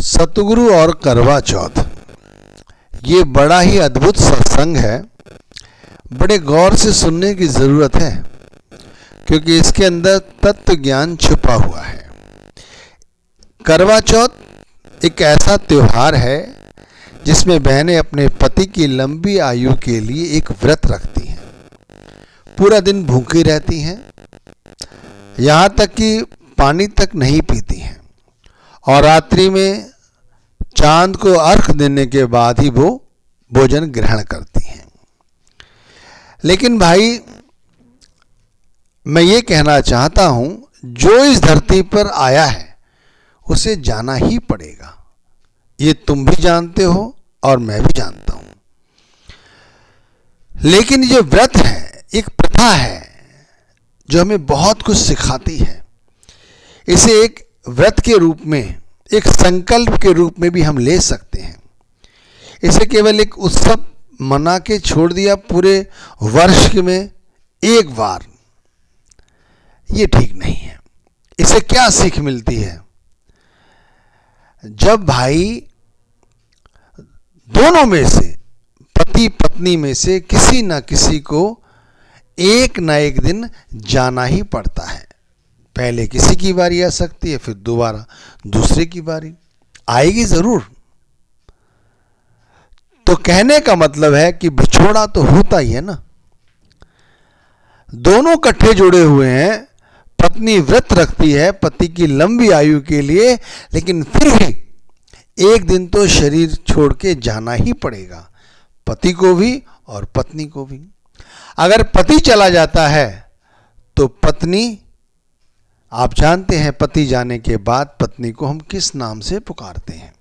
सतगुरु और करवा चौथ, ये बड़ा ही अद्भुत सत्संग है। बड़े गौर से सुनने की ज़रूरत है क्योंकि इसके अंदर तत्व ज्ञान छुपा हुआ है। करवा चौथ एक ऐसा त्यौहार है जिसमें बहनें अपने पति की लंबी आयु के लिए एक व्रत रखती हैं। पूरा दिन भूखी रहती हैं, यहाँ तक कि पानी तक नहीं पीती हैं और रात्रि में चांद को अर्घ देने के बाद ही वो भोजन ग्रहण करती हैं। लेकिन भाई, मैं ये कहना चाहता हूँ, जो इस धरती पर आया है उसे जाना ही पड़ेगा। ये तुम भी जानते हो और मैं भी जानता हूँ। लेकिन ये व्रत है, एक प्रथा है जो हमें बहुत कुछ सिखाती है। इसे एक व्रत के रूप में, एक संकल्प के रूप में भी हम ले सकते हैं। इसे केवल एक उत्सव मना के छोड़ दिया पूरे वर्ष में एक बार, ये ठीक नहीं है। इसे क्या सीख मिलती है? जब भाई दोनों में से, पति पत्नी में से किसी न किसी को एक न एक दिन जाना ही पड़ता है। पहले किसी की बारी आ सकती है, फिर दोबारा दूसरे की बारी आएगी जरूर। तो कहने का मतलब है कि बिछोड़ा तो होता ही है ना। दोनों इकट्ठे जुड़े हुए हैं, पत्नी व्रत रखती है पति की लंबी आयु के लिए, लेकिन फिर भी एक दिन तो शरीर छोड़ के जाना ही पड़ेगा, पति को भी और पत्नी को भी। अगर पति चला जाता है तो पत्नी, आप जानते हैं पति जाने के बाद पत्नी को हम किस नाम से पुकारते हैं।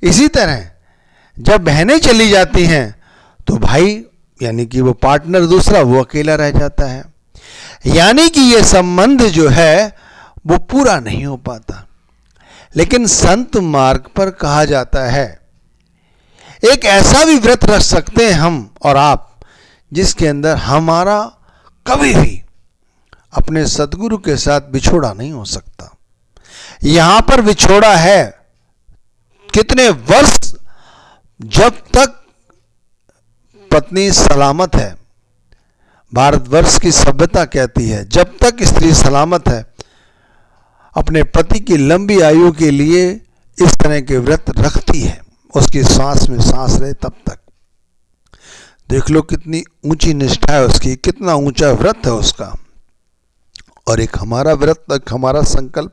इसी तरह जब बहनें चली जाती हैं तो भाई, यानी कि वो पार्टनर दूसरा, वो अकेला रह जाता है। यानी कि ये संबंध जो है वो पूरा नहीं हो पाता। लेकिन संत मार्ग पर कहा जाता है, एक ऐसा भी व्रत रख सकते हैं हम और आप, जिसके अंदर हमारा कभी भी अपने सदगुरु के साथ बिछोड़ा नहीं हो सकता। यहां पर बिछोड़ा है कितने वर्ष, जब तक पत्नी सलामत है। भारतवर्ष की सभ्यता कहती है, जब तक स्त्री सलामत है, अपने पति की लंबी आयु के लिए इस तरह के व्रत रखती है। उसकी सांस में सांस रहे तब तक। देख लो कितनी ऊंची निष्ठा है उसकी, कितना ऊंचा व्रत है उसका। और एक हमारा व्रत, एक हमारा संकल्प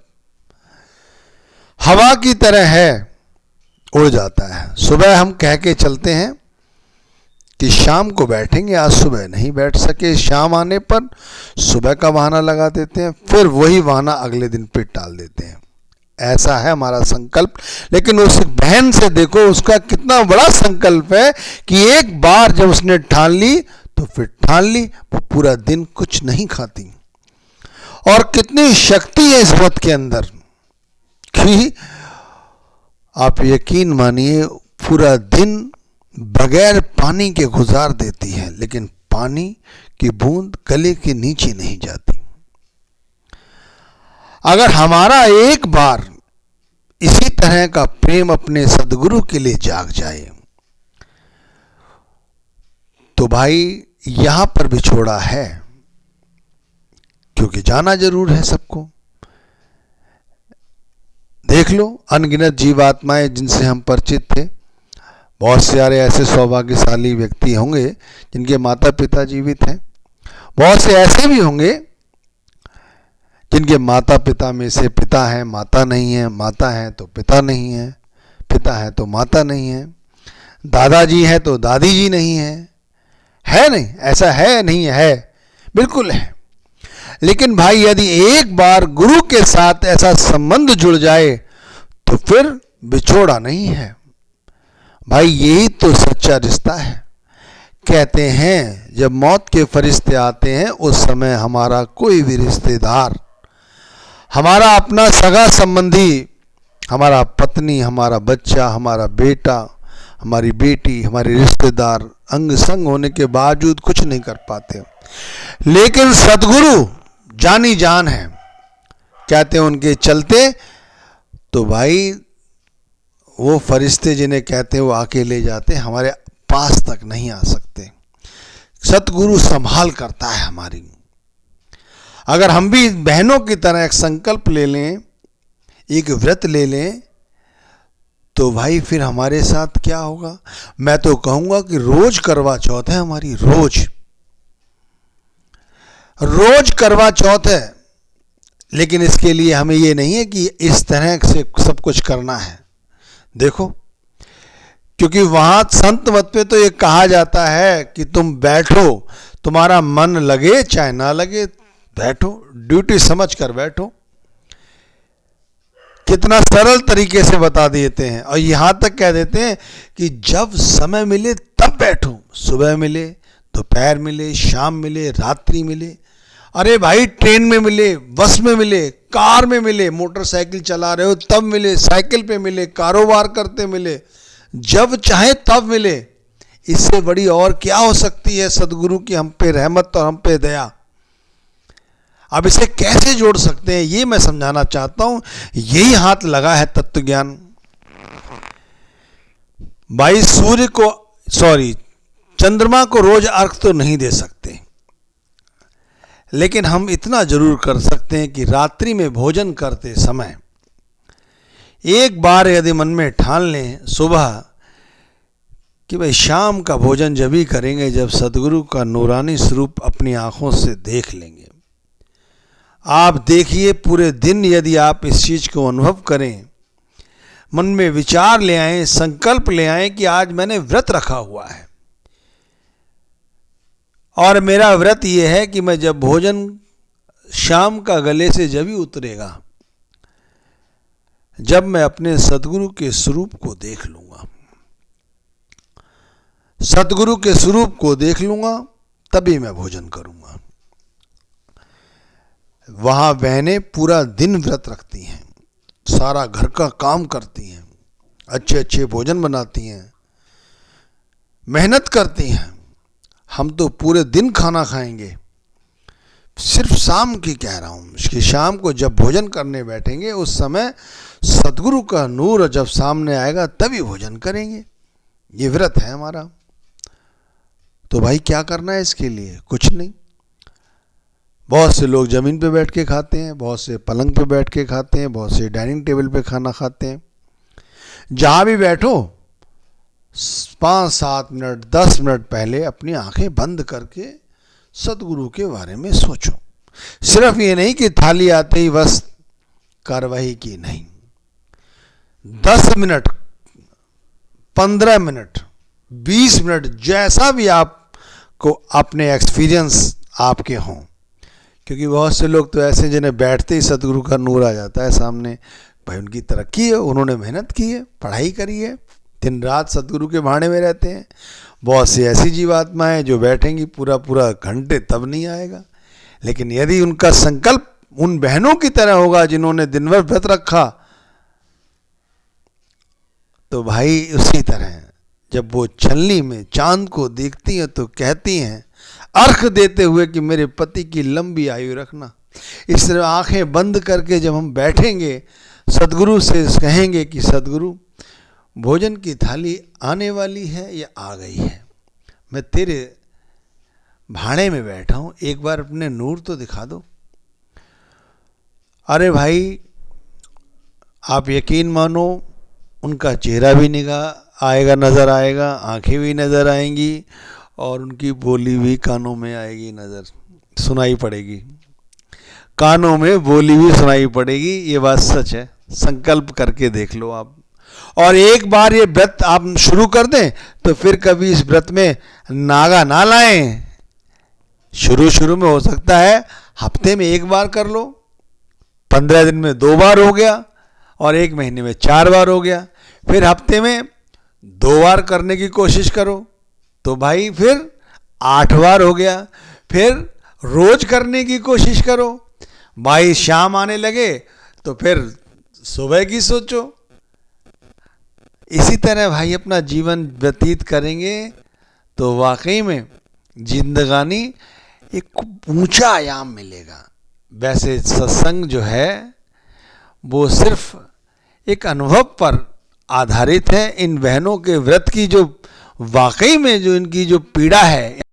हवा की तरह है, उड़ जाता है। सुबह हम कह के चलते हैं कि शाम को बैठेंगे, आज सुबह नहीं बैठ सके। शाम आने पर सुबह का बहाना लगा देते हैं, फिर वही बहाना अगले दिन पे टाल देते हैं। ऐसा है हमारा संकल्प। लेकिन उस बहन से देखो, उसका कितना बड़ा संकल्प है कि एक बार जब उसने ठान ली तो फिर ठान ली। वो पूरा दिन कुछ नहीं खाती। और कितनी शक्ति है इस व्रत के अंदर कि आप यकीन मानिए, पूरा दिन बगैर पानी के गुजार देती है, लेकिन पानी की बूंद गले के नीचे नहीं जाती। अगर हमारा एक बार इसी तरह का प्रेम अपने सदगुरु के लिए जाग जाए तो भाई यहां पर बिछोड़ा है, क्योंकि जाना जरूर है सबको। देख लो, अनगिनत जीवात्माएं जिनसे हम परिचित थे, बहुत सारे ऐसे सौभाग्यशाली व्यक्ति होंगे जिनके माता पिता जीवित हैं। बहुत से ऐसे भी होंगे जिनके माता पिता में से पिता है, माता नहीं है, माता है तो पिता नहीं है, पिता है तो माता नहीं है, दादाजी है तो दादी जी नहीं है नहीं? ऐसा है नहीं है? बिल्कुल है। लेकिन भाई, यदि एक बार गुरु के साथ ऐसा संबंध जुड़ जाए तो फिर बिछोड़ा नहीं है। भाई, यही तो सच्चा रिश्ता है। कहते हैं जब मौत के फरिश्ते आते हैं उस समय हमारा कोई भी रिश्तेदार, हमारा अपना सगा संबंधी, हमारा पत्नी, हमारा बच्चा, हमारा बेटा, हमारी बेटी, हमारे रिश्तेदार अंग संग होने के बावजूद कुछ नहीं कर पाते। लेकिन सदगुरु जानी जान है, कहते हैं उनके चलते तो भाई वो फरिश्ते जिन्हें कहते हैं वो आके ले जाते हैं, हमारे पास तक नहीं आ सकते। सतगुरु संभाल करता है हमारी। अगर हम भी बहनों की तरह एक संकल्प ले लें, एक व्रत ले लें, तो भाई फिर हमारे साथ क्या होगा? मैं तो कहूंगा कि रोज करवा चौथ है हमारी, रोज करवा चौथ है। लेकिन इसके लिए हमें ये नहीं है कि इस तरह से सब कुछ करना है। देखो, क्योंकि वहां संत मत पे तो ये कहा जाता है कि तुम बैठो, तुम्हारा मन लगे चाहे ना लगे, बैठो, ड्यूटी समझ कर बैठो। कितना सरल तरीके से बता देते हैं। और यहां तक कह देते हैं कि जब समय मिले तब बैठो, सुबह मिले, दोपहर मिले, शाम मिले, रात्रि मिले। अरे भाई, ट्रेन में मिले, बस में मिले, कार में मिले, मोटरसाइकिल चला रहे हो तब मिले, साइकिल पे मिले, कारोबार करते मिले, जब चाहे तब मिले। इससे बड़ी और क्या हो सकती है सदगुरु की हम पे रहमत और हम पे दया। अब इसे कैसे जोड़ सकते हैं ये मैं समझाना चाहता हूं। यही हाथ लगा है तत्व ज्ञान। भाई, चंद्रमा को रोज अर्घ तो नहीं दे सकते, लेकिन हम इतना जरूर कर सकते हैं कि रात्रि में भोजन करते समय एक बार यदि मन में ठान लें सुबह कि भाई शाम का भोजन जब ही करेंगे जब सदगुरु का नूरानी स्वरूप अपनी आंखों से देख लेंगे। आप देखिए, पूरे दिन यदि आप इस चीज को अनुभव करें, मन में विचार ले आए, संकल्प ले आए कि आज मैंने व्रत रखा हुआ है और मेरा व्रत ये है कि मैं जब भोजन शाम का गले से जब ही उतरेगा, जब मैं अपने सदगुरु के स्वरूप को देख लूंगा, सदगुरु के स्वरूप को देख लूंगा, तभी मैं भोजन करूंगा। वहां बहनें पूरा दिन व्रत रखती हैं, सारा घर का काम करती हैं, अच्छे अच्छे भोजन बनाती हैं, मेहनत करती हैं। हम तो पूरे दिन खाना खाएंगे। सिर्फ शाम की कह रहा हूं कि शाम को जब भोजन करने बैठेंगे उस समय सदगुरु का नूर जब सामने आएगा तभी भोजन करेंगे। ये व्रत है हमारा। तो भाई क्या करना है इसके लिए? कुछ नहीं। बहुत से लोग जमीन पे बैठ के खाते हैं, बहुत से पलंग पे बैठ के खाते हैं, बहुत से डाइनिंग टेबल पे खाना खाते हैं। जहां भी बैठो 5-7 मिनट 10 मिनट पहले अपनी आंखें बंद करके सदगुरु के बारे में सोचो। सिर्फ ये नहीं कि थाली आते ही बस कार्रवाई की, नहीं। 10 मिनट, 15 मिनट, 20 मिनट, जैसा भी आपको अपने एक्सपीरियंस आपके हों। क्योंकि बहुत से लोग तो ऐसे जिन्हें बैठते ही सदगुरु का नूर आ जाता है सामने। भाई उनकी तरक्की है, उन्होंने मेहनत की है, पढ़ाई करी है, दिन रात सदगुरु के भाड़े में रहते हैं। बहुत सी ऐसी जीवात्माएं जो बैठेंगी पूरा पूरा घंटे तब नहीं आएगा। लेकिन यदि उनका संकल्प उन बहनों की तरह होगा जिन्होंने दिन भर व्रत रखा, तो भाई उसी तरह जब वो छलनी में चांद को देखती हैं तो कहती हैं अर्घ देते हुए कि मेरे पति की लंबी आयु रखना। इस तरह आंखें बंद करके जब हम बैठेंगे, सदगुरु से कहेंगे कि सदगुरु भोजन की थाली आने वाली है या आ गई है, मैं तेरे भाड़े में बैठा हूं, एक बार अपने नूर तो दिखा दो। अरे भाई, आप यकीन मानो उनका चेहरा भी निगाह आएगा, नजर आएगा, आंखें भी नजर आएंगी और उनकी बोली भी कानों में आएगी, नजर सुनाई पड़ेगी, कानों में बोली भी सुनाई पड़ेगी। ये बात सच है। संकल्प करके देख लो आप। और एक बार ये व्रत आप शुरू कर दें तो फिर कभी इस व्रत में नागा ना लाएं। शुरू में हो सकता है हफ्ते में 1 बार कर लो, 15 दिन में 2 बार हो गया और 1 महीने में 4 बार हो गया। फिर हफ्ते में 2 बार करने की कोशिश करो तो भाई फिर 8 बार हो गया। फिर रोज करने की कोशिश करो। भाई शाम आने लगे तो फिर सुबह की सोचो। इसी तरह भाई अपना जीवन व्यतीत करेंगे तो वाकई में जिंदगानी एक ऊंचा आयाम मिलेगा। वैसे सत्संग जो है वो सिर्फ एक अनुभव पर आधारित है। इन बहनों के व्रत की जो वाकई में जो इनकी जो पीड़ा है